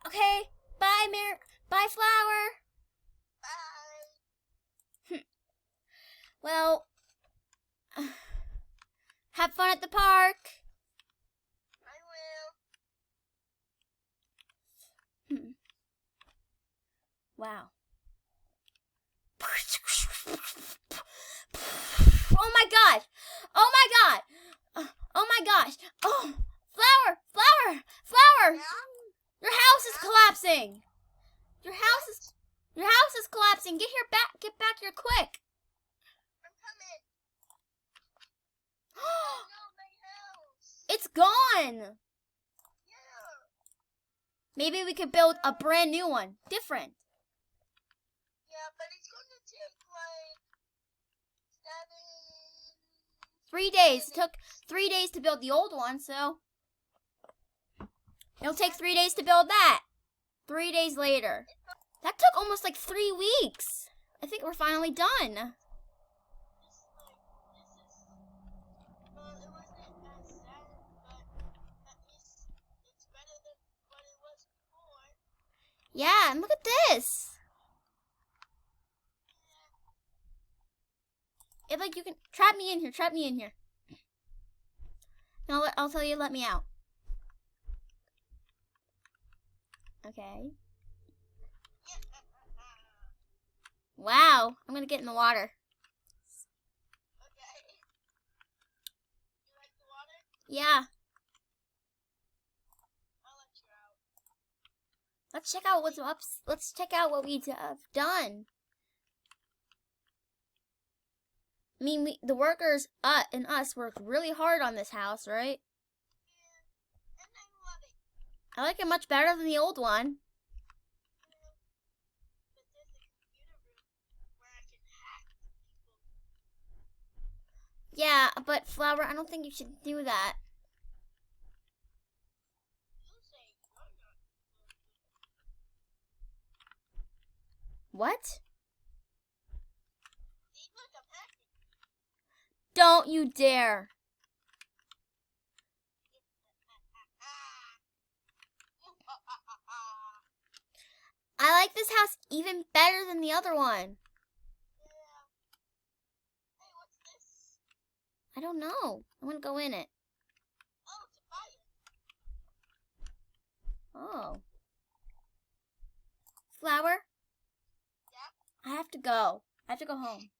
Okay. Bye, Bye, Flower. Bye. Well, have fun at the park. I will. Wow. Oh my gosh! Oh my god! Oh my gosh! Oh, Flower! Yeah? Your house is collapsing! Your house is collapsing! Get back here quick! I'm coming. No, my house. It's gone! Yeah. Maybe we could build a brand new one. Different. Yeah, but it's going to take like 3 days. It took 3 days to build the old one, so it'll take 3 days to build that. 3 days later. That took almost like 3 weeks. I think we're finally done. it wasn't as sad, but at least it's better than what it was before. Yeah, and look at this. It's like you can trap me in here. And I'll tell you to let me out. Okay. Wow, I'm gonna get in the water. Okay. You like the water? Yeah. I'll let you out. Let's check out what's up. Let's check out what we have done. I mean, the workers and us worked really hard on this house, right? Yeah. And I love it. I like it much better than the old one. But there's a computer room where I can hack people. Yeah, but Flower, I don't think you should do that. You say you're not. What? See, look, I'm hacking. Don't you dare. I like this house even better than the other one. Yeah. Hey, what's this? I don't know. I'm gonna go in it. Oh, it's a fire. Oh. Flower? Yeah? I have to go. I have to go home.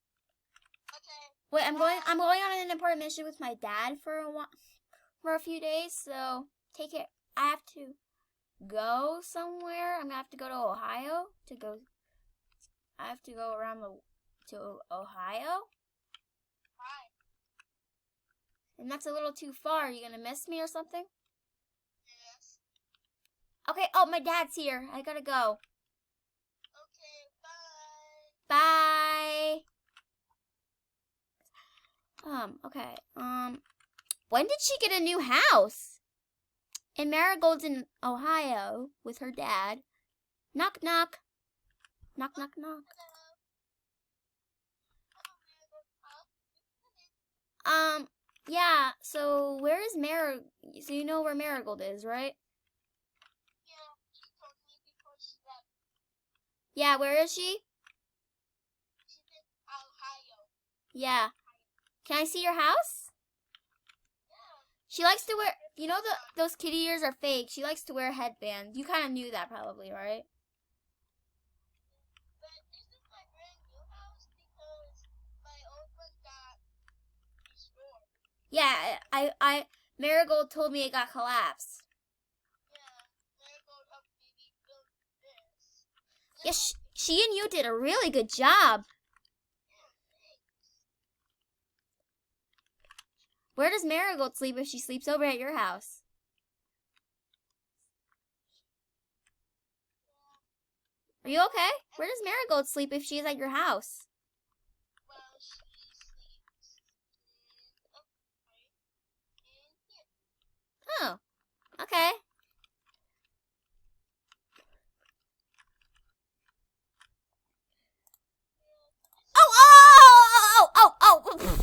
Okay. Wait, I'm going on an important mission with my dad for a few days, so take care. I have to go somewhere. I'm gonna have to go to Ohio I have to go around to Ohio. Bye. And that's a little too far. Are you gonna miss me or something? Yes. Okay, oh, my dad's here. I gotta go. Okay, bye. Bye. Okay. When did she get a new house? And Marigold's in Ohio with her dad. Knock, knock. Knock, knock, knock. Yeah, so where is so you know where Marigold is, right? Yeah, she told me before she left. Yeah, where is she? She's in Ohio. Yeah. Can I see your house? Yeah. She likes to wear, you know, those kitty ears are fake. She likes to wear headbands. You kind of knew that probably, right? But this is my brand new house because my old one got destroyed. Yeah, Marigold told me it got collapsed. Yeah, Marigold helped me rebuild this. Yeah, she and you did a really good job. Yeah, thanks. Where does Marigold sleep if she sleeps over at your house? Are you okay? Where does Marigold sleep if she's at your house? Well, she sleeps up right in here. Oh, okay. Oh! Uh-oh, are you okay?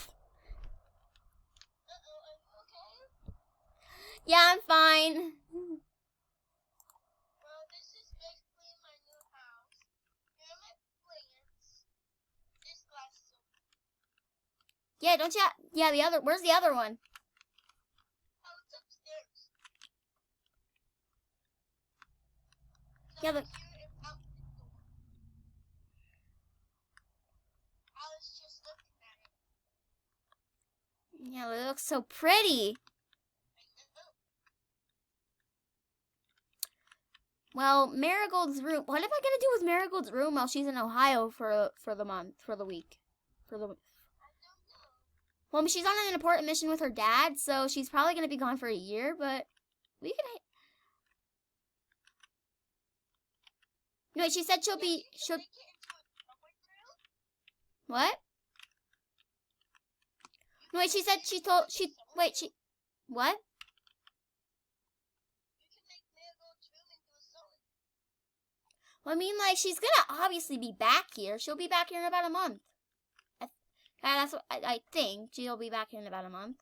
Yeah, I'm fine. Well, this is Yeah, don't you? Yeah, the other. Where's the other one? Oh, it's upstairs. Yeah, Over but here and out the door. I was just looking at it. yeah, it looks so pretty. I know. Well, Marigold's room. What am I gonna do with Marigold's room while she's in Ohio for the month, for the week, for the? I don't know. Well, she's on an important mission with her dad, so she's probably gonna be gone for a year. But we can. No, wait, she said she'll be. She'll. Make it into a public room? What? No, wait, she said she told. She. Wait, she. What? You can make Marigold's room into a sewing. Well, I mean, like, she's gonna obviously be back here. She'll be back here in about a month. That's what I think. She'll be back here in about a month.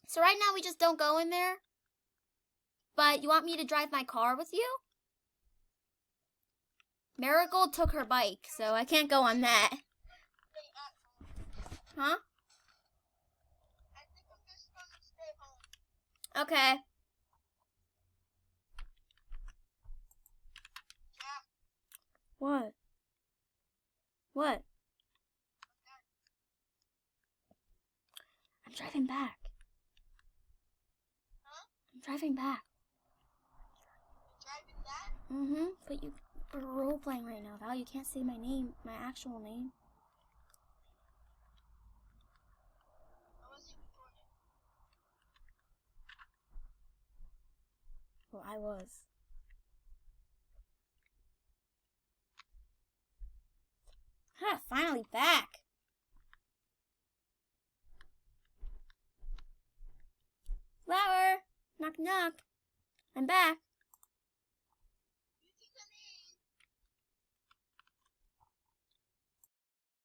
So right now we just don't go in there. But you want me to drive my car with you? Marigold took her bike, so I can't go on that. Stay at home. Huh? I think I'm just gonna stay home. Okay. Jack, What? What? I'm driving back. Huh? I'm driving back. you're driving that? But we're role playing right now, Val. You can't say my name, my actual name. I wasn't recording. Well, I was. Huh, finally back. Flower, knock knock. I'm back.